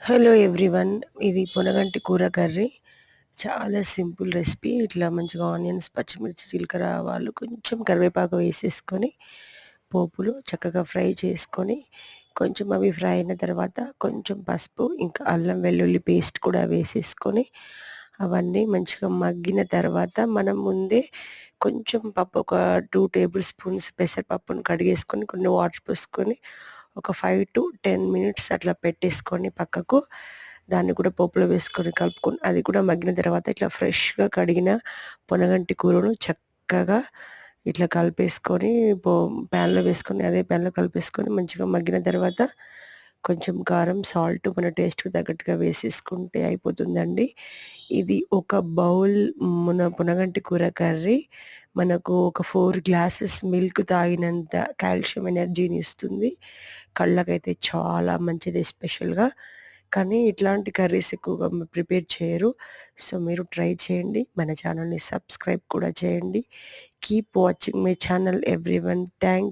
Hello everyone. ఇది పొనగంటి కూర curry. చాలా సింపుల్ రెసిపీ. ఇట్లా మంచిగా ఆనియన్స్, పచ్చిమిర్చి, జీలకర్ర, ఆవాలు, కొంచెం కరివేపాకు వేసేసుకొని పోపులు చక్కగా ఫ్రై చేసుకొని, కొంచెం అవి ఫ్రై అయిన తర్వాత కొంచెం పసుపు, ఇంకా అల్లం వెల్లుల్లి పేస్ట్ కూడా వేసేసుకొని, అవన్నీ మంచిగా మగ్గిన తర్వాత మనం ముందే కొంచెం పప్పు, ఒక 2 టేబుల్ స్పూన్స్ పెసరపప్పును కడిగేసుకొని, కొన్ని వాటర్ పోసుకొని, ఒక 5-10 మినిట్స్ అట్లా పెట్టేసుకొని పక్కకు, దాన్ని కూడా పోపులో వేసుకొని కలుపుకొని, అది కూడా మగ్గిన తర్వాత ఇట్లా ఫ్రెష్‌గా కడిగిన పొనగంటి కూరను చక్కగా ఇట్లా కలిపేసుకొని ప్యాన్‌లో వేసుకొని, అదే ప్యాన్‌లో కలిపేసుకొని మంచిగా మగ్గిన తర్వాత కొంచెం కారం, సాల్ట్ మన టేస్ట్‌కి తగ్గట్టుగా వేసేసుకుంటే అయిపోతుందండి. ఇది ఒక బౌల్ పొనగంటి కూర కర్రీ మనకు ఒక 4 గ్లాసెస్ మిల్క్ తాగినంత కాల్షియం ఎనర్జీని ఇస్తుంది. కళ్ళకైతే చాలా మంచిది ఎస్పెషల్‌గా. కానీ ఇట్లాంటి కర్రీస్ ఎక్కువగా ప్రిపేర్ చేయరు. సో, మీరు ట్రై చేయండి. మన ఛానల్‌ని సబ్స్క్రైబ్ కూడా చేయండి. Keep watching my channel everyone. Thank